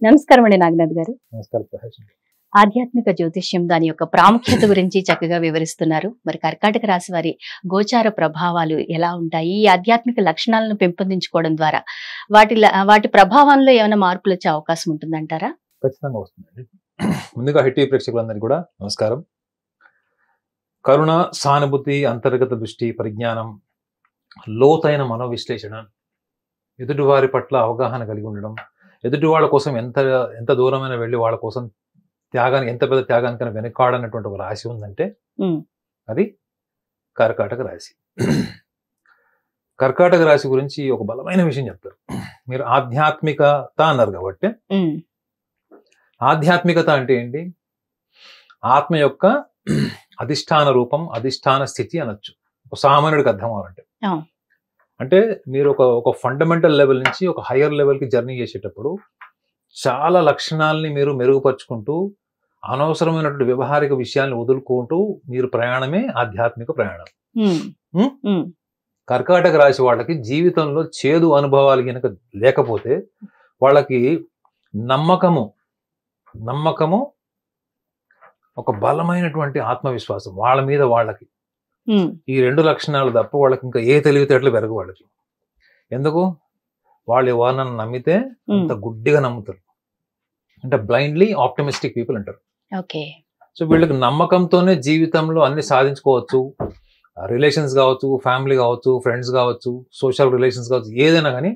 నమస్కారం అండి నాగనాథ్ గారు. నమస్కారం ప్రకాష్. ఆధ్యాత్మిక జ్యోతిష్యం దాని యొక్క ప్రాముఖ్యత గురించి చక్కగా వివరిస్తున్నారు. మరి కర్కాటక రాశి వారి గోచార ప్రభావాలు ఎలా ఉంటాయి, ఈ ఆధ్యాత్మిక లక్షణాలను పెంపొందించుకోవడం ద్వారా వాటి ప్రభావంలో ఏమైనా మార్పులు వచ్చే అవకాశం ఉంటుందంటారా? ఖచ్చితంగా వస్తుందండి. ముందుగా హిట్ ప్రేక్షకులందరికీ కూడా నమస్కారం. కరుణ, సానుభూతి, అంతర్గత దృష్టి, పరిజ్ఞానం, లోతైన మనోవిశ్లేషణ, ఎదుటివారి పట్ల అవగాహన కలిగి ఉండడం, ఎదుటి వాళ్ళ కోసం ఎంత దూరమైన వెళ్ళి వాళ్ళ కోసం ఎంత పెద్ద త్యాగానికైనా వెనకాడనటువంటి ఒక రాశి ఉందంటే అది కర్కాటక రాశి. కర్కాటక రాశి గురించి ఒక బలమైన విషయం చెప్తారు. మీరు ఆధ్యాత్మికత అన్నారు కాబట్టి, ఆధ్యాత్మికత అంటే ఏంటి? ఆత్మ యొక్క అధిష్టాన రూపం, అధిష్టాన స్థితి అనొచ్చు. ఒక సామాన్యుడికి అర్థం అవ్వాలంటే, అంటే మీరు ఒక ఫండమెంటల్ లెవెల్ నుంచి ఒక హయ్యర్ లెవెల్కి జర్నీ చేసేటప్పుడు చాలా లక్షణాలని మీరు మెరుగుపరుచుకుంటూ అనవసరమైనటువంటి వ్యవహారిక విషయాన్ని వదులుకుంటూ మీరు ప్రయాణమే ఆధ్యాత్మిక ప్రయాణం. కర్కాటక రాశి వాళ్ళకి జీవితంలో చేదు అనుభవాలు కనుక లేకపోతే వాళ్ళకి నమ్మకము ఒక బలమైనటువంటి ఆత్మవిశ్వాసం వాళ్ళ మీద వాళ్ళకి ఈ రెండు లక్షణాలు తప్ప వాళ్ళకి ఇంకా ఏ తెలివితేటలు పెరగవు వాళ్ళకి. ఎందుకు? వాళ్ళు ఎవరినైనా నమ్మితే అంత గుడ్డిగా నమ్ముతారు, అంటే బ్లైండ్లీ ఆప్టమిస్టిక్ పీపుల్ అంటారు. సో వీళ్ళకి నమ్మకంతోనే జీవితంలో అన్ని సాధించుకోవచ్చు. రిలేషన్స్ కావచ్చు, ఫ్యామిలీ కావచ్చు, ఫ్రెండ్స్ కావచ్చు, సోషల్ రిలేషన్స్ కావచ్చు, ఏదైనా కానీ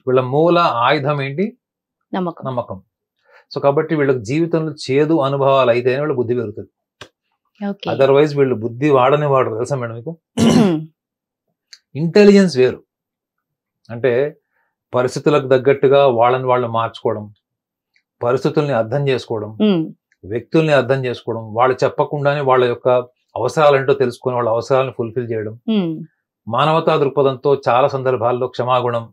వీళ్ళ మూల ఆయుధం ఏంటి? నమ్మకం. సో కాబట్టి వీళ్ళకి జీవితంలో చేదు అనుభవాలు అయితేనే వీళ్ళ బుద్ధి పెరుగుతుంది. అదర్వైజ్ వీళ్ళు బుద్ధి వాడనే వాడరు. తెలుసా మేడం మీకు? ఇంటెలిజెన్స్ వేరు. అంటే పరిస్థితులకు తగ్గట్టుగా వాళ్ళని వాళ్ళు మార్చుకోవడం, పరిస్థితుల్ని అర్థం చేసుకోవడం, వ్యక్తుల్ని అర్థం చేసుకోవడం, వాళ్ళు చెప్పకుండానే వాళ్ళ యొక్క అవసరాలేంటో తెలుసుకొని వాళ్ళ అవసరాలను ఫుల్ఫిల్ చేయడం, మానవతా దృక్పథంతో చాలా సందర్భాల్లో క్షమాగుణం,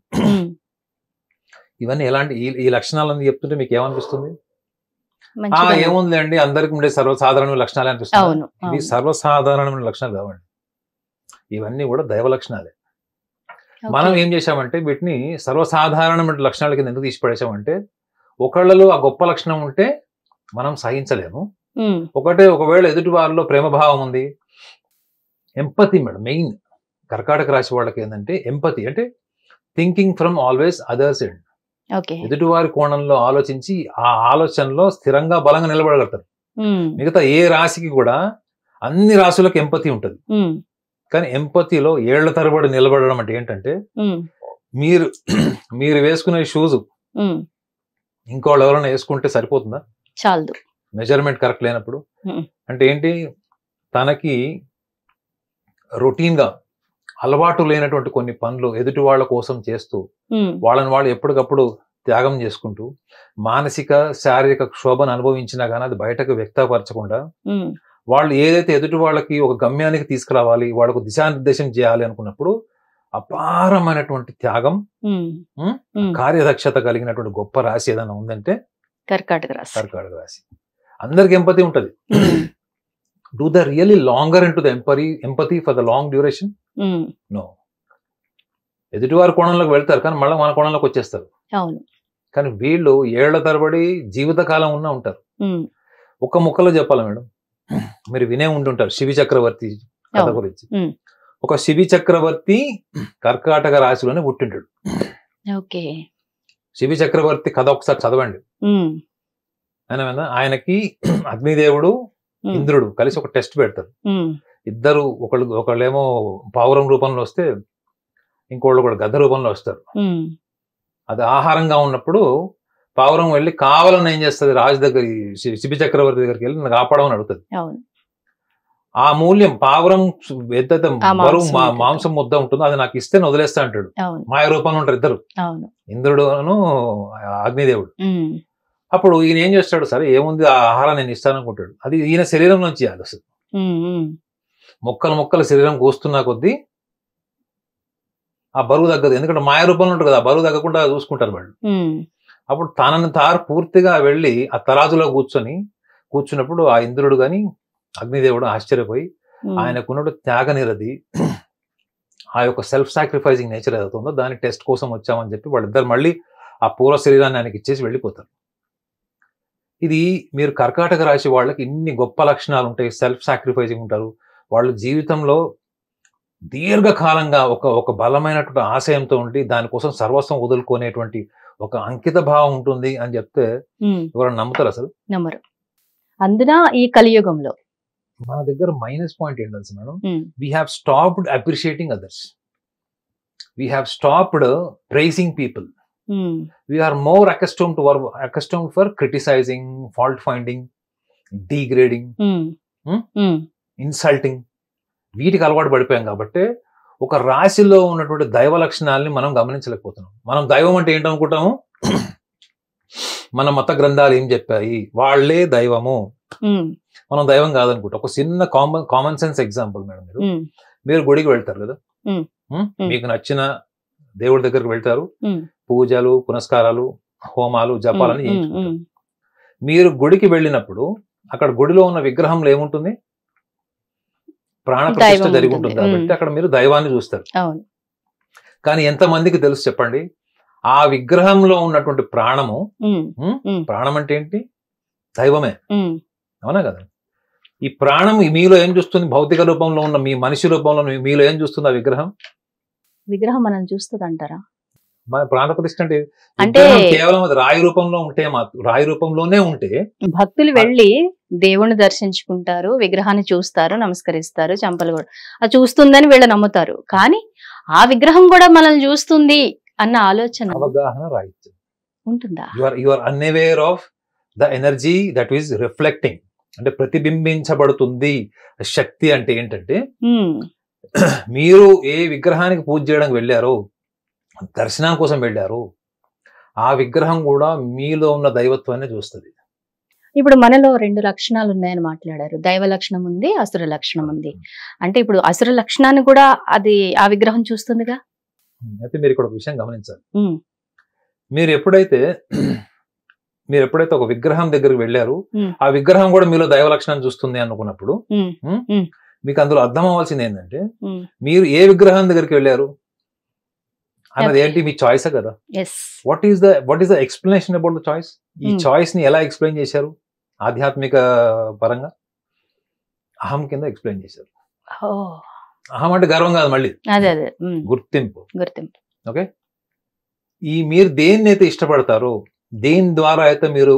ఇవన్నీ ఎలాంటి ఈ లక్షణాలను చెప్తుంటే మీకు ఏమనిపిస్తుంది? ఏముంది అండి, అందరికి ఉండే సర్వసాధారణ లక్షణాలు అనిపిస్తుంది. ఇది సర్వసాధారణమైన లక్షణాలు కావండి, ఇవన్నీ కూడా దైవ లక్షణాలే. మనం ఏం చేశామంటే వీటిని సర్వసాధారణమైన లక్షణాల కింద ఎందుకు తీసిపడేసామంటే, ఒకళ్ళలో ఆ గొప్ప లక్షణం ఉంటే మనం సహించలేము. ఒకవేళ ఎదుటి వారిలో ప్రేమభావం ఉంది, ఎంపతి మేడం మెయిన్ కర్కాటక రాశి వాళ్ళకి ఏంటంటే ఎంపతి, అంటే thinking from always others end. ఎదుటివారి కోణంలో ఆలోచించి ఆ ఆలోచనలో స్థిరంగా బలంగా నిలబడగలుగుతారు. మిగతా ఏ రాశికి కూడా అన్ని రాశులకు ఎంపతి ఉంటుంది, కానీ ఎంపతిలో ఏళ్ల తరబడి నిలబడడం అంటే ఏంటంటే, మీరు వేసుకునే షూస్ ఇంకోళ్ళు ఎవరైనా వేసుకుంటే సరిపోతుందా? చాలు. మెజర్మెంట్ కరెక్ట్ లేనప్పుడు అంటే ఏంటి? తనకి రొటీన్ గా అలవాటు లేనటువంటి కొన్ని పనులు ఎదుటి వాళ్ళ కోసం చేస్తూ వాళ్ళని వాళ్ళు ఎప్పటికప్పుడు త్యాగం చేసుకుంటూ మానసిక శారీరక క్షోభను అనుభవించినా కానీ అది బయటకు వ్యక్తపరచకుండా వాళ్ళు ఏదైతే ఎదుటి వాళ్ళకి ఒక గమ్యానికి తీసుకురావాలి, వాళ్ళకు దిశానిర్దేశం చేయాలి అనుకున్నప్పుడు అపారమైనటువంటి త్యాగం, కార్యదక్షత కలిగినటువంటి గొప్ప రాశి ఏదైనా ఉందంటే కర్కాటక రాశి. అందరికి ఎంపతి ఉంటుంది. Do the really longer into the empathy for the long duration? No. ఎదుటివారి కోణంలోకి వెళ్తారు కానీ మళ్ళీ మన కోణంలోకి వచ్చేస్తారు. కానీ వీళ్ళు ఏళ్ల తరబడి జీవితకాలం ఉంటారు. ఒక ముక్కలో చెప్పాలి మేడం, మీరు వినే ఉంటుంటారు శివి చక్రవర్తి కథ గురించి. ఒక శివి చక్రవర్తి కర్కాటక రాశిలోనే పుట్టింటాడు. శివి చక్రవర్తి కథ ఒకసారి చదవండి. ఆయనకి అగ్నిదేవుడు, ఇంద్రుడు కలిసి ఒక టెస్ట్ పెడతారు. ఇద్దరు ఒకళ్ళేమో పావురం రూపంలో వస్తే ఇంకోళ్ళు కూడా గద్ద రూపంలో వస్తారు. అది ఆహారంగా ఉన్నప్పుడు పావురం వెళ్ళి కావాలని ఏం చేస్తుంది, రాజు దగ్గర శిబి చక్రవర్తి దగ్గరికి వెళ్ళి నన్ను కాపాడమని అడుగుతుంది. ఆ మూల్యం పావురం ఏదైతే బరువు మాంసం ముద్ద ఉంటుందో అది నాకు ఇస్తే వదిలేస్తా అంటాడు. మాయ రూపంలో ఉంటారు ఇద్దరు, ఇంద్రుడును అగ్నిదేవుడు. అప్పుడు ఈయన ఏం చేస్తాడు, సరే ఏముంది ఆ ఆహారం నేను ఇస్తాను అనుకుంటాడు. అది ఈయన శరీరం నుంచి ఇవ్వాలి. అసలు మొక్కలు శరీరం కూస్తున్నా కొద్దీ ఆ బరువు తగ్గదు, ఎందుకంటే మాయ రూపంలో ఉంటుంది కదా, ఆ బరువు తగ్గకుండా చూసుకుంటారు వాళ్ళు. అప్పుడు తనని పూర్తిగా వెళ్ళి ఆ తరాజులో కూర్చున్నప్పుడు ఆ ఇంద్రుడు గాని అగ్నిదేవుడు ఆశ్చర్యపోయి ఆయనకున్నట్టు త్యాగ నిరది, ఆ యొక్క సెల్ఫ్ సాక్రిఫైసింగ్ నేచర్ ఏదవుతుందో దాని టెస్ట్ కోసం వచ్చామని చెప్పి వాళ్ళిద్దరు మళ్ళీ ఆ పూర్వ శరీరాన్ని ఆయనకి ఇచ్చేసి వెళ్ళిపోతారు. ఇది మీరు కర్కాటక రాశి వాళ్ళకి ఇన్ని గొప్ప లక్షణాలు ఉంటాయి, సెల్ఫ్ సాక్రిఫైసింగ్ ఉంటారు, వాళ్ళు జీవితంలో దీర్ఘకాలంగా ఒక బలమైనటువంటి ఆశయంతో ఉండి దానికోసం సర్వస్వం వదులుకునేటువంటి ఒక అంకిత భావం ఉంటుంది అని చెప్తే ఎవరైనా నమ్ముతారు? అసలు నమ్మరు. అందున ఈ కలియుగంలో మన దగ్గర మైనస్ పాయింట్ ఏంటి తెలుసు madam, we have stopped appreciating others, we have stopped praising people, we are more accustomed for criticizing, fault finding, degrading, insulting. వీటికి అలవాటు పడిపోయాం కాబట్టి ఒక రాశిలో ఉన్నటువంటి దైవ లక్షణాలని మనం గమనించలేకపోతున్నాం. మనం దైవం అంటే ఏంటనుకుంటాము, మన మత గ్రంథాలు ఏం చెప్పాయి, వాళ్లే దైవము, మనం దైవం కాదనుకుంటాం. ఒక చిన్న కామన్ సెన్స్ ఎగ్జాంపుల్ మేడం, మీరు గుడికి వెళ్తారు కదా, మీకు నచ్చిన దేవుడి దగ్గరికి వెళ్తారు, పూజలు పునస్కారాలు హోమాలు జపాలని చేయించుకుంటారు. మీరు గుడికి వెళ్ళినప్పుడు అక్కడ గుడిలో ఉన్న విగ్రహంలో ఏముంటుంది, ప్రాణ ప్రతిష్ఠ జరిగి ఉంటుంది కాబట్టి అక్కడ మీరు దైవాన్ని చూస్తారు. కానీ ఎంతమందికి తెలుసు చెప్పండి, ఆ విగ్రహంలో ఉన్నటువంటి ప్రాణము, ప్రాణం అంటే ఏంటి, దైవమే, అవునా కదా? ఈ ప్రాణం మీలో ఏం చూస్తుంది, భౌతిక రూపంలో ఉన్న మీ మనిషి రూపంలో మీలో ఏం చూస్తుంది ఆ విగ్రహం? విగ్రహం మనం చూస్తుంది అంటారా? మన ప్రాణ ప్రతిష్ఠ అంటే కేవలం అది రాయి రూపంలో ఉంటే, రాయి రూపంలోనే ఉంటే భక్తులు వెళ్ళి దేవుణ్ణి దర్శించుకుంటారు, విగ్రహాన్ని చూస్తారు, నమస్కరిస్తారు, చంపలు కూడా అది చూస్తుందని వీళ్ళు నమ్ముతారు. కానీ ఆ విగ్రహం కూడా మనల్ని చూస్తుంది అన్న ఆలోచన, అవగాహన రాయిచ్చు ఉంటుందా? You are unaware of the energy that is reflecting, అంటే ప్రతిబింబించబడుతుంది. శక్తి అంటే ఏంటంటే, మీరు ఏ విగ్రహానికి పూజ చేయడానికి వెళ్ళారో, దర్శనం కోసం వెళ్ళారు, ఆ విగ్రహం కూడా మీలో ఉన్న దైవత్వాన్ని చూస్తుంది. ఇప్పుడు మనలో 2 లక్షణాలు ఉన్నాయని మాట్లాడారు, దైవ లక్షణం ఉంది, అసుర లక్షణం ఉంది. అంటే ఇప్పుడు అసుర లక్షణాన్ని కూడా అది ఆ విగ్రహం చూస్తుందిగా. అయితే మీరు ఇక్కడ ఒక విషయం గమనించాలి, మీరు ఎప్పుడైతే ఒక విగ్రహం దగ్గరికి వెళ్ళారు, ఆ విగ్రహం కూడా మీలో దైవ లక్షణాన్ని చూస్తుంది అనుకున్నప్పుడు మీకు అందులో అర్థం అవ్వాల్సింది ఏంటంటే, మీరు ఏ విగ్రహం దగ్గరికి వెళ్ళారు అన్నది ఏంటి, మీ చాయిస్ కదా. What is the explanation about the choice? ఈ చాయిస్ ని ఎలా ఎక్స్ప్లెయిన్ చేశారు ఆధ్యాత్మిక పరంగా? అహం కింద ఎక్స్ప్లెయిన్ చేశారు. అహం అంటే గర్వం కాదు, మళ్ళీ గుర్తింపు. ఓకే, ఈ మీరు దేన్నైతే ఇష్టపడతారో, దేని ద్వారా అయితే మీరు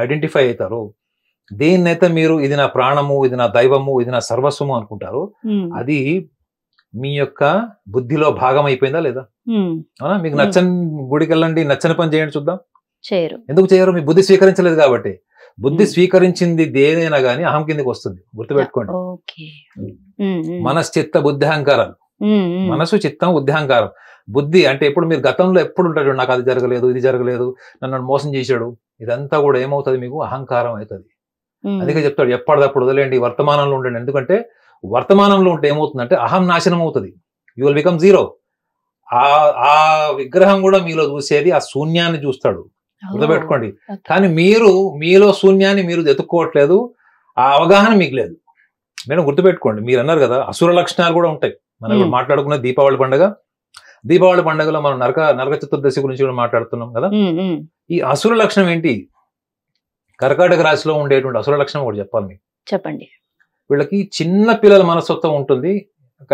ఐడెంటిఫై అవుతారో, దేన్నైతే మీరు ఇది నా ప్రాణము, ఇది నా దైవము, ఇది నా సర్వస్వము అనుకుంటారో, అది మీ యొక్క బుద్ధిలో భాగం అయిపోయిందా లేదా? అవునా? మీకు నచ్చని గుడికి వెళ్ళండి, నచ్చని పని చేయండి చూద్దాం, చేయరు. ఎందుకు చేయరు? మీ బుద్ధి స్వీకరించలేదు కాబట్టి. బుద్ధి స్వీకరించింది దేనైనా గానీ అహం కిందకి వస్తుంది, గుర్తుపెట్టుకోండి. మనశ్చిత్త బుద్ధి అహంకారాలు, మనసు చిత్తం బుద్ధి అహంకారం. బుద్ధి అంటే ఎప్పుడు మీరు గతంలో ఎప్పుడు ఉంటాడు, నాకు అది జరగలేదు, ఇది జరగలేదు, నన్ను మోసం చేశాడు, ఇదంతా కూడా ఏమవుతుంది, మీకు అహంకారం అవుతుంది. అందుకే చెప్తాడు ఎప్పటిదప్పుడు వదిలేండి, వర్తమానంలో ఉండండి. ఎందుకంటే వర్తమానంలో ఉంటే ఏమవుతుందంటే అహం నాశనం అవుతుంది, యూ విల్ బికమ్ జీరో. ఆ విగ్రహం కూడా మీలో చూసేది ఆ శూన్యాన్ని చూస్తాడు, గుర్తుపెట్టుకోండి. కానీ మీలో శూన్యాన్ని మీరు ఎత్తుక్కోవట్లేదు, ఆ అవగాహన మీకు లేదు. మేడం గుర్తుపెట్టుకోండి, మీరు అన్నారు కదా అసుర లక్షణాలు కూడా ఉంటాయి. మనం ఇప్పుడు మాట్లాడుకున్న దీపావళి పండుగలో మనం నరక చతుర్దశి గురించి కూడా మాట్లాడుతున్నాం కదా. ఈ అసుర లక్షణం ఏంటి? కర్కాటక రాశిలో ఉండేటువంటి అసుర లక్షణం ఒకటి చెప్పాలి మీకు. చెప్పండి. వీళ్ళకి చిన్న పిల్లల మనస్తత్వం ఉంటుంది,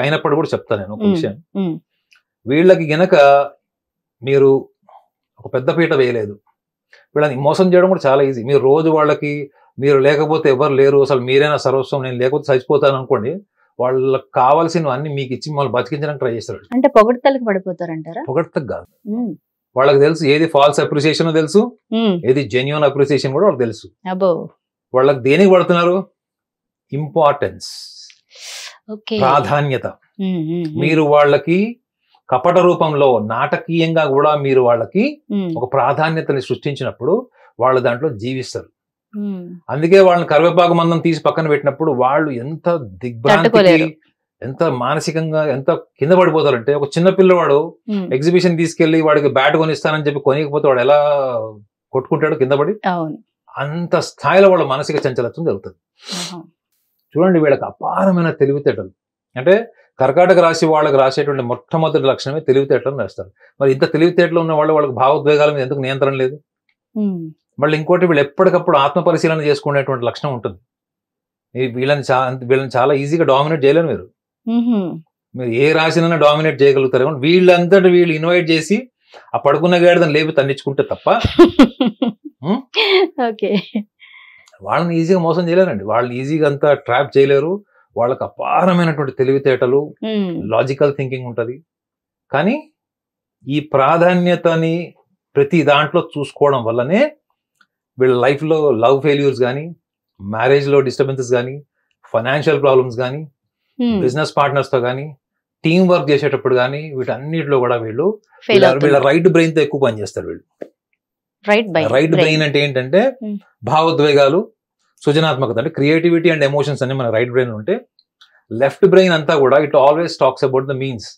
అయినప్పుడు కూడా చెప్తాను నేను ఒక విషయం. వీళ్ళకి గనక మీరు ఒక పెద్ద పీట వేయలేదు, వీళ్ళని మోసం చేయడం కూడా చాలా ఈజీ. మీరు రోజు వాళ్ళకి మీరు లేకపోతే ఎవరు లేరు, అసలు మీరైనా సర్వస్వం, నేను లేకపోతే చచ్చిపోతాను అనుకోండి, వాళ్ళకి కావాల్సినవన్నీ మీకు ఇచ్చి మిమ్మల్ని బతికించడానికి ట్రై చేస్తారు. అంటే పొగడ్తలకు పడిపోతారంటారా? పొగడ్తకు కాదు, వాళ్ళకి తెలుసు ఏది ఫాల్స్ అప్రిసియేషన్ తెలుసు, ఏది జెన్యూన్ అప్రిసియేషన్ కూడా వాళ్ళకి తెలుసు. వాళ్ళకి దేనికి పడుతున్నారు? ఇంపార్టెన్స్, ప్రాధాన్యత. మీరు వాళ్ళకి కపట రూపంలో నాటకీయంగా కూడా మీరు వాళ్ళకి ఒక ప్రాధాన్యతని సృష్టించినప్పుడు వాళ్ళు దాంట్లో జీవిస్తారు. అందుకే వాళ్ళని కరివేపాకు మందం తీసి పక్కన పెట్టినప్పుడు వాళ్ళు ఎంత దిగ్భ్రాంతికి, ఎంత మానసికంగా ఎంత కింద పడిపోతారంటే, ఒక చిన్న పిల్లవాడు ఎగ్జిబిషన్ తీసుకెళ్లి వాడికి బ్యాట్ కొనిస్తానని చెప్పి కొనికపోతే వాడు ఎలా కొట్టుకుంటాడు కింద పడి, అంత స్థాయిలో వాళ్ళ మానసిక చంచలత్వం జరుగుతుంది. చూడండి, వీళ్ళకి అపారమైన తెలివితేటలు. అంటే కర్కాటక రాశి వాళ్ళకి రాసేటువంటి మొట్టమొదటి లక్షణమే తెలివితేటలను రాస్తారు. మరి ఇంత తెలివితేటలు ఉన్న వాళ్ళకి భావోద్వేగాల మీద ఎందుకు నియంత్రణ లేదు? మళ్ళీ ఇంకోటి వీళ్ళు ఎప్పటికప్పుడు ఆత్మ పరిశీలన చేసుకునేటువంటి లక్షణం ఉంటుంది. వీళ్ళని చాలా ఈజీగా డామినేట్ చేయలేరు మీరు. మీరు ఏ రాశినైనా డామినేట్ చేయగలుగుతారు. వీళ్ళంతటి వీళ్ళు ఇన్వైట్ చేసి ఆ పడుకున్న గాడిదని లేపి తన్నించుకుంటే తప్ప వాళ్ళని ఈజీగా మోసం చేయలేరండి. వాళ్ళని ఈజీగా అంతా ట్రాప్ చేయలేరు. వాళ్ళకి అపారమైనటువంటి తెలివితేటలు, లాజికల్ థింకింగ్ ఉంటుంది. కానీ ఈ ప్రాధాన్యతని ప్రతి దాంట్లో చూసుకోవడం వల్లనే వీళ్ళ లైఫ్లో లవ్ ఫెయిల్యూర్స్ కానీ, మ్యారేజ్లో డిస్టర్బెన్సెస్ కానీ, ఫైనాన్షియల్ ప్రాబ్లమ్స్ కానీ, బిజినెస్ పార్ట్నర్స్తో కానీ, టీం వర్క్ చేసేటప్పుడు కానీ, వీటన్నిటిలో కూడా వీళ్ళ రైట్ బ్రెయిన్తో ఎక్కువ పనిచేస్తారు. వీళ్ళు రైట్ బ్రెయిన్ అంటే ఏంటంటే భావోద్వేగాలు, సృజనాత్మకత అంటే క్రియేటివిటీ అండ్ ఎమోషన్స్ అన్ని మన రైట్ బ్రెయిన్ ఉంటే, లెఫ్ట్ బ్రెయిన్ అంతా కూడా it always talks about the means.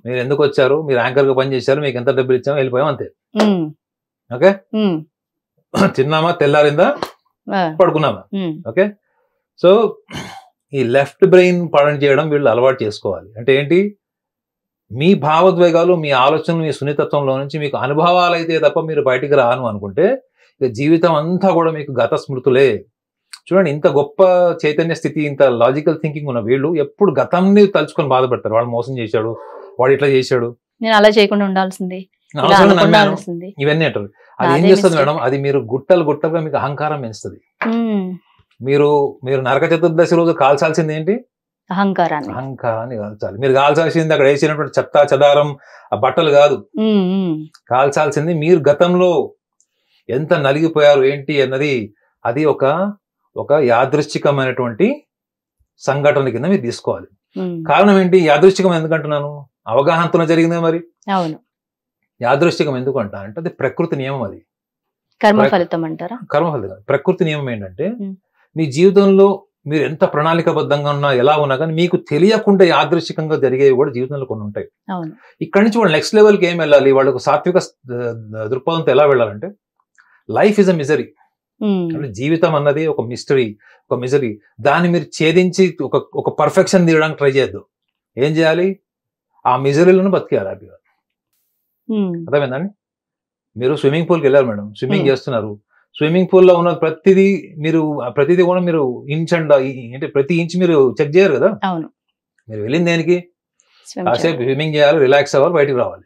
మీరు ఎందుకు వచ్చారు, మీరు యాంకర్ గా పని చేశారు, మీకు ఎంత డబ్బులు ఇచ్చామో వెళ్ళిపోయాం అంతే. ఓకే, తిన్నామా, తెల్లారిందా, పడుకున్నామా. ఓకే, సో ఈ లెఫ్ట్ బ్రెయిన్ పని చేయడం వీళ్ళు అలవాటు చేసుకోవాలి. అంటే ఏంటి, మీ భావోద్వేగాలు, మీ ఆలోచనలు, మీ సున్నితత్వంలో నుంచి మీకు అనుభవాలు అయితే తప్ప మీరు బయటికి రాను అనుకుంటే ఇక జీవితం అంతా కూడా మీకు గత స్మృతులే. చూడండి, ఇంత గొప్ప చైతన్య స్థితి, ఇంత లాజికల్ థింకింగ్ ఉన్న వీళ్ళు ఎప్పుడు గతంని తలుచుకొని బాధపడతారు. వాడు మోసం చేశాడు, వాడు ఇట్లా చేశాడు, నేను అలా చేయకుండా ఉండాల్సింది, ఇవన్నీ అంటారు. అది ఏం చేస్తుంది మేడం, అది మీరు గుట్టలుగా మీకు అహంకారం పెంచుతుంది. మీరు నరక చతుర్దశి రోజు కాల్చాల్సింది ఏంటి, అహంకారాన్ని కాల్చాలి. మీరు కాల్చాల్సింది అక్కడ వేసినటువంటి చెత్త చెదారం ఆ బట్టలు కాదు, కాల్చాల్సింది మీరు గతంలో ఎంత నలిగిపోయారు ఏంటి అన్నది. అది ఒక యాదృశ్చికమైనటువంటి సంఘటన కింద మీరు తీసుకోవాలి. కారణం ఏంటి, యాదృశ్చికం ఎందుకంటున్నాను, అవగాహనతో జరిగిందే. మరి యాదృశ్చికం ఎందుకు అంటా అంటే అది ప్రకృతి నియమం, అది కర్మ ఫలితం అంటారా. కర్మ ఫలితం, ప్రకృతి నియమం ఏంటంటే మీ జీవితంలో మీరు ఎంత ప్రణాళికబద్ధంగా ఉన్నా, ఎలా ఉన్నా కానీ మీకు తెలియకుండా యాదృశ్చికంగా జరిగేవి కూడా జీవితంలో కొన్ని ఉంటాయి. ఇక్కడి నుంచి వాళ్ళు నెక్స్ట్ లెవెల్కి ఏం వెళ్ళాలి, వాళ్ళకు సాత్విక దృక్పథంతో ఎలా వెళ్ళాలంటే, లైఫ్ ఇస్ అ మిజరీ. అంటే జీవితం అన్నది ఒక మిస్టరీ, ఒక మిజరీ. దాన్ని మీరు ఛేదించి ఒక పర్ఫెక్షన్ తీయడానికి ట్రై చేయొద్దు. ఏం చేయాలి, ఆ మిజరీలను బతికేయాలి హ్యాపీగా. అర్థమైందండి. మీరు స్విమ్మింగ్ పూల్కి వెళ్ళారు మేడం, స్విమ్మింగ్ చేస్తున్నారు. స్విమ్మింగ్ పూల్ లో ఉన్న ప్రతిదీ కూడా మీరు ఇంచ్ అండ్ అంటే ప్రతి ఇంచ్ మీరు చెక్ చేయరు కదా. మీరు వెళ్ళింది దేనికి, కాసేపు స్విమ్మింగ్ చేయాలి, రిలాక్స్ అవ్వాలి, బయటకు రావాలి.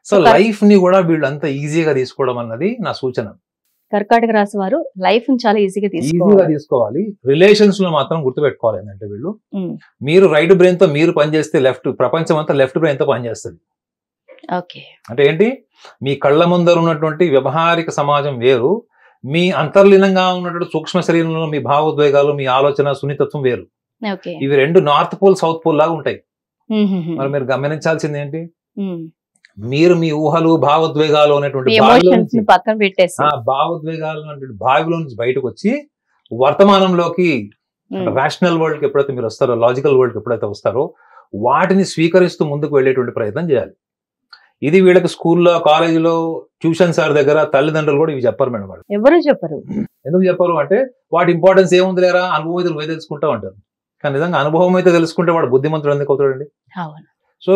సో లైఫ్ ని కూడా వీళ్ళు అంత ఈజీగా తీసుకోవడం అన్నది నా సూచన. కర్కాటక రాశి వారు లైఫ్ ని చాలా ఈజీగా తీసుకోవాలి. రిలేషన్స్ లో మాత్రం గుర్తుపెట్టుకోవాలి ఏంటంటే, వీళ్ళు మీరు రైట్ బ్రెయిన్ తో మీరు పనిచేస్తే ప్రపంచం అంతా లెఫ్ట్ బ్రెయిన్ తో పనిచేస్తుంది. అంటే ఏంటి, మీ కళ్ళ ముందర ఉన్నటువంటి వ్యవహారిక సమాజం వేరు, మీ అంతర్లీనంగా ఉన్నటువంటి సూక్ష్మ శరీరంలో మీ భావోద్వేగాలు, మీ ఆలోచన, సున్నితత్వం వేరు. ఇవి రెండు నార్త్ పోల్ సౌత్ పోల్ లాగా ఉంటాయి. మరి మీరు గమనించాల్సింది ఏంటి, మీరు మీ ఊహలు, భావోద్వేగాలు అనేటువంటి భావోద్వేగాలు అనేటువంటి బావిలో నుంచి బయటకు వచ్చి వర్తమానంలోకి, రేషనల్ వరల్డ్ కి ఎప్పుడైతే మీరు వస్తారో, లాజికల్ వరల్డ్ కి ఎప్పుడైతే వస్తారో, వాటిని స్వీకరిస్తూ ముందుకు వెళ్ళేటువంటి ప్రయత్నం చేయాలి. ఇది వీళ్ళకి స్కూల్లో, కాలేజీలో, ట్యూషన్ సార్ దగ్గర తల్లిదండ్రులు కూడా ఇవి చెప్పరు మేడం. వాళ్ళు ఎవరు చెప్పరు. ఎందుకు చెప్పరు అంటే, వాటి ఇంపార్టెన్స్ ఏముంది లేరా, అనుభవం అయితే నువ్వే తెలుసుకుంటా ఉంటారు. కానీ నిజంగా అనుభవం అయితే తెలుసుకుంటే వాడు బుద్ధిమంతుడు ఎందుకు అవుతాడండి. సో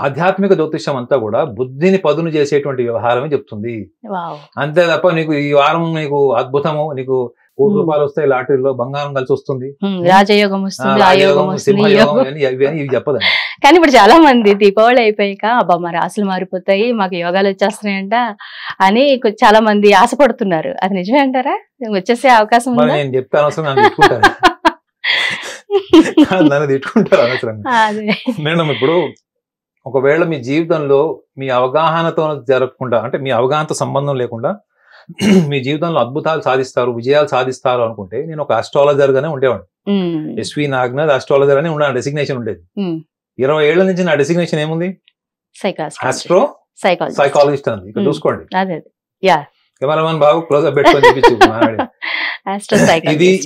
ఆధ్యాత్మిక జ్యోతిష్యం అంతా కూడా బుద్ధిని పదును చేసేటువంటి వ్యవహారమే చెప్తుంది. అంతే తప్ప నీకు ఈ వారం నీకు అద్భుతము, నీకు ₹1,00,000 వస్తాయి, లాటరీలో బంగారం కలిసి వస్తుంది, రాజయోగం వస్తుంది, ఇవి చెప్పదండి. కానీ ఇప్పుడు చాలా మంది దీపావళి అయిపోయాక అబ్బా మా రాసులు మారిపోతాయి, మాకు యోగాలు వచ్చేస్తున్నాయంట అని చాలా మంది ఆశపడుతున్నారు. అది నిజమే అంటారా, వచ్చేసే అవకాశం ఉందా? నేను చెప్తాను, అవసరం నన్ను తిట్టుకుంటారు అనవసరంగా. మేడం ఇప్పుడు ఒకవేళ మీ జీవితంలో మీ అవగాహనతో జరగకుండా, అంటే మీ అవగాహనతో సంబంధం లేకుండా మీ జీవితంలో అద్భుతాలు సాధిస్తారు, విజయాలు సాధిస్తారు అనుకుంటే, నేను ఒక ఆస్ట్రాలజర్ గానే ఉండేవాడిని. ఎస్వి నాగనాథ్ ఆస్ట్రాలజర్ అని ఉన్న డెసిగ్నేషన్ ఉండేది. 20 ఏళ్ల నుంచి నా డెసిగ్నేషన్ ఏముంది, ఆస్ట్రో సైకాలజిస్ట్ అంది. ఇక్కడ చూసుకోండి, కెమెరామన్ బాబు క్లోజ్ అప్ పెట్టుకొని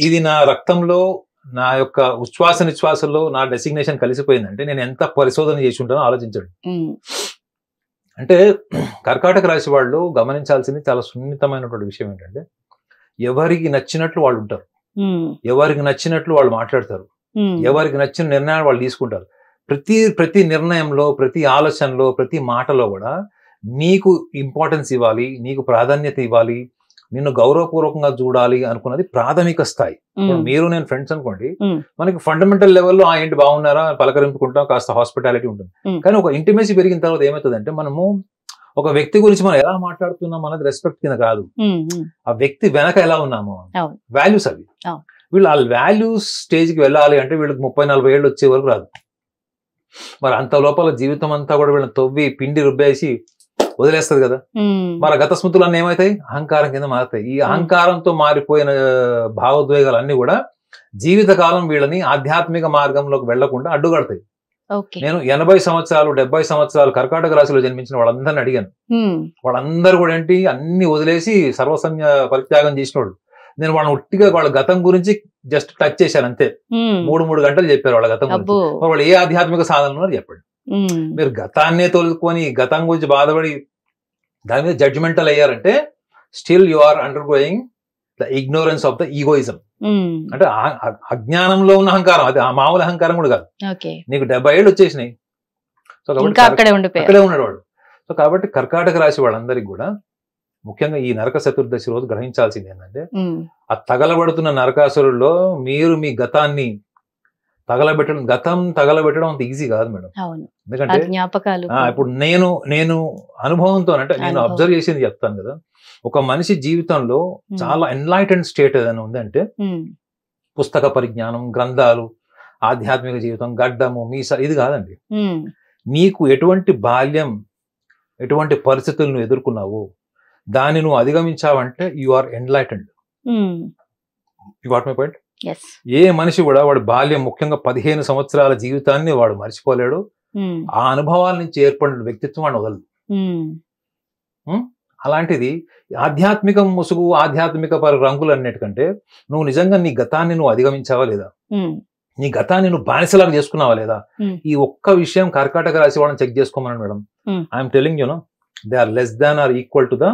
ఇది నా రక్తంలో, నా యొక్క ఉచ్ఛ్వాస నిశ్వాసంలో నా డెసిగ్నేషన్ కలిసిపోయిందంటే నేను ఎంత పరిశోధన చేసి ఉంటానో ఆలోచించండి. అంటే కర్కాటక రాశి వాళ్ళు గమనించాల్సింది చాలా సున్నితమైనటువంటి విషయం ఏంటంటే, ఎవరికి నచ్చినట్లు వాళ్ళు ఉంటారు, ఎవరికి నచ్చినట్లు వాళ్ళు మాట్లాడతారు, ఎవరికి నచ్చిన నిర్ణయాలు వాళ్ళు తీసుకుంటారు. ప్రతి నిర్ణయంలో, ప్రతి ఆలోచనలో, ప్రతి మాటలో కూడా నీకు ఇంపార్టెన్స్ ఇవ్వాలి, నీకు ప్రాధాన్యత ఇవ్వాలి, నిన్ను గౌరవపూర్వకంగా చూడాలి అనుకున్నది ప్రాథమిక స్థాయి. మీరు నేను ఫ్రెండ్స్ అనుకోండి, మనకి ఫండమెంటల్ లెవెల్లో ఏంటి బాగున్నారా పలకరింపుకుంటాం, కాస్త హాస్పిటాలిటీ ఉంటుంది. కానీ ఒక ఇంటిమేసీ పెరిగిన తర్వాత ఏమవుతుందంటే మనము ఒక వ్యక్తి గురించి మనం ఎలా మాట్లాడుతున్నాం అన్నది రెస్పెక్ట్ కింద కాదు, ఆ వ్యక్తి వెనక ఎలా ఉన్నాము వాల్యూస్ అవి. వీళ్ళు ఆ వాల్యూస్ స్టేజ్కి వెళ్ళాలి అంటే వీళ్ళకి 30-40 ఏళ్ళు వచ్చే వరకు రాదు. మరి అంత లోపల జీవితం అంతా కూడా వీళ్ళని తవ్వి పిండి రుబ్బేసి వదిలేస్తుంది కదా. మరి గత స్మృతులు అన్నీ ఏమవుతాయి, అహంకారం కింద మారుతాయి. ఈ అహంకారంతో మారిపోయిన భావోద్వేగాలు అన్ని కూడా జీవితకాలం వీళ్ళని ఆధ్యాత్మిక మార్గంలోకి వెళ్లకుండా అడ్డుకడతాయి. నేను 80 సంవత్సరాలు 70 సంవత్సరాలు కర్కాటక రాశిలో జన్మించిన వాళ్ళందరిని అడిగాను. వాళ్ళందరూ కూడా ఏంటి అన్ని వదిలేసి సర్వసన్య పరిత్యాగం చేసిన వాళ్ళు. నేను వాళ్ళని ఉట్టిగా వాళ్ళ గతం గురించి జస్ట్ టచ్ చేశాను అంతే. 3 గంటలు చెప్పారు వాళ్ళ గతం గురించి. వాళ్ళు ఏ ఆధ్యాత్మిక సాధన చెప్పండి. మీరు గతాన్నే తోలుకొని గతం గురించి బాధపడి దాని మీద జడ్జిమెంటల్ అయ్యారంటే still you are undergoing the ignorance of the egoism. అంటే అజ్ఞానంలో ఉన్న అహంకారం, అది ఆ మామూలు అహంకారం కూడా కాదు. నీకు 70 ఏళ్ళు వచ్చేసినాయి, సో కాబట్టి అక్కడే ఉన్నాడు వాడు. సో కాబట్టి కర్కాటక రాశి వాళ్ళందరికీ కూడా ముఖ్యంగా ఈ నరక చతుర్దశి రోజు గ్రహించాల్సింది ఏంటంటే ఆ తగలబడుతున్న నరకాసురుల్లో మీరు మీ గతాన్ని తగలబెట్టడం అంత ఈజీ కాదు మేడం. ఎందుకంటే ఇప్పుడు నేను అనుభవంతో అంటే నేను అబ్జర్వ్ చేసింది చెప్తాను కదా. ఒక మనిషి జీవితంలో చాలా ఎన్లైటెండ్ స్టేట్ ఏదైనా ఉందంటే పుస్తక పరిజ్ఞానం, గ్రంథాలు, ఆధ్యాత్మిక జీవితం, గడ్డము, మీస ఇది కాదండి. నీకు ఎటువంటి బాల్యం, ఎటువంటి పరిస్థితులను ఎదుర్కొన్నావు, దాన్ని నువ్వు అధిగమించావంటే you are enlightened. You got my point? ఏ మనిషి కూడా వాడు బాల్యం, ముఖ్యంగా 15 సంవత్సరాల జీవితాన్ని వాడు మర్చిపోలేడు. ఆ అనుభవాల నుంచి ఏర్పడిన వ్యక్తిత్వం వాడు వదలదు. అలాంటిది ఆధ్యాత్మిక ముసుగు, ఆధ్యాత్మిక రంగులు అన్నిటికంటే నువ్వు నిజంగా నీ గతాన్ని నువ్వు అధిగమించావా లేదా, నీ గతాన్ని నువ్వు బానిసలాగా చేసుకున్నావా లేదా, ఈ ఒక్క విషయం కర్కాటక రాశి వాళ్ళని చెక్ చేసుకోమని madam. I'm telling you no they are less than or equal to the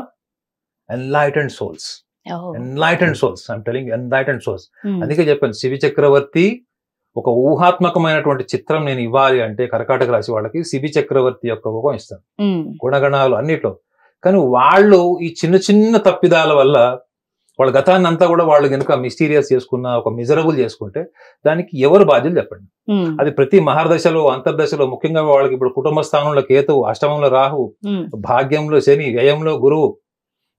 enlightened souls. Enlightened souls, I'm telling enlightened souls. అందుకే చెప్పాను, శివి చక్రవర్తి ఒక ఊహాత్మకమైనటువంటి చిత్రం నేను ఇవ్వాలి అంటే కర్కాటక రాశి వాళ్ళకి శివి చక్రవర్తి యొక్క రూపం ఇస్తాను, గుణగణాలు అన్నిట్లో. కానీ వాళ్ళు ఈ చిన్న చిన్న తప్పిదాల వల్ల వాళ్ళ గతాన్ని అంతా కూడా వాళ్ళు కనుక మిస్టీరియస్ చేసుకున్న, ఒక మిజరబుల్ చేసుకుంటే దానికి ఎవరు బాధ్యులు చెప్పండి. అది ప్రతి మహర్దశలో, అంతర్దశలో, ముఖ్యంగా వాళ్ళకి ఇప్పుడు కుటుంబ స్థానంలో కేతువు, అష్టమంలో రాహు, భాగ్యంలో శని, వ్యయంలో గురువు,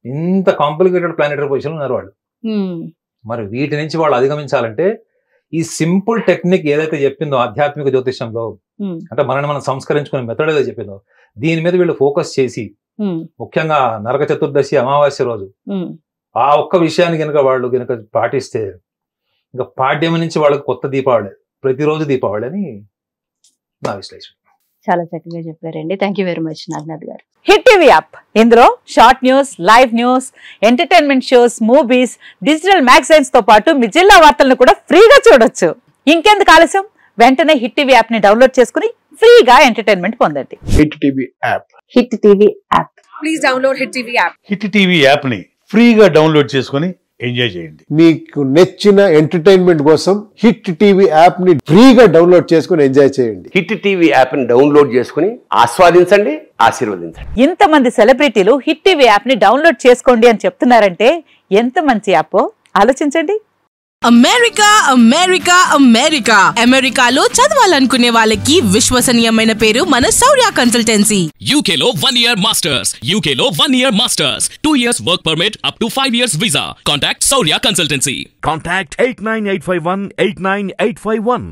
ఇంత కాంప్లికేటెడ్ ప్లానెటరీ పొజిషన్ ఉన్నారు వాళ్ళు. మరి వీటి నుంచి వాళ్ళు అధిగమించాలంటే ఈ సింపుల్ టెక్నిక్ ఏదైతే చెప్పిందో ఆధ్యాత్మిక జ్యోతిష్యంలో, అంటే మనం సంస్కరించుకునే మెథడ్ ఏదో చెప్పిందో దీని మీద వీళ్ళు ఫోకస్ చేసి, ముఖ్యంగా నరక చతుర్దశి అమావాస్య రోజు ఆ ఒక్క విషయాన్ని కనుక వాళ్ళు కనుక పాటిస్తే ఇంకా పాడ్యం నుంచి వాళ్ళకి కొత్త దీపావళి, ప్రతిరోజు దీపావళి అని నా విశ్లేషణ. చాలా చక్కగా చెప్పారండి. Thank you very much Naganath గారు. హిట్ టీవీ యాప్, ఇందులో short news, live news, entertainment shows, movies, digital magazines తో పాటు మీ జిల్లా వార్తలను కూడా ఫ్రీగా చూడొచ్చు. ఇంకెందుకు ఆలస్యం, వెంటనే హిట్ టీవీ యాప్ ని డౌన్లోడ్ చేసుకుని ఫ్రీగా ఎంటర్టైన్మెంట్ పొందండి. Hit TV app. Hit TV app. Please download hit TV app. Hit TV app ని ఫ్రీగా డౌన్లోడ్ చేసుకుని ఎంజాయ్ చేయండి. మీకు నచ్చిన ఎంటర్టైన్మెంట్ కోసం హిట్ టీవీ యాప్ ని ఫ్రీగా డౌన్లోడ్ చేసుకుని ఎంజాయ్ చేయండి. హిట్ టీవీ యాప్ ని డౌన్లోడ్ చేసుకుని ఆస్వాదించండి, ఆశీర్వదించండి. ఇంతమంది సెలబ్రిటీలు హిట్ టీవీ యాప్ ని డౌన్లోడ్ చేసుకోండి అని చెప్తున్నారంటే ఎంత మంచి యాప్ ఆలోచించండి. అమెరికా అమెరికా అమెరికా అమెరికాలో చదవాలనుకునే వాళ్ళకి విశ్వసనీయమైన పేరు మన శౌర్య కన్సల్టెన్సీ. UK లో 1 year masters, UK లో 1 year masters, 2 years work permit up to 5 years visa. Contact Saurya Consultancy. Contact 89851 89851.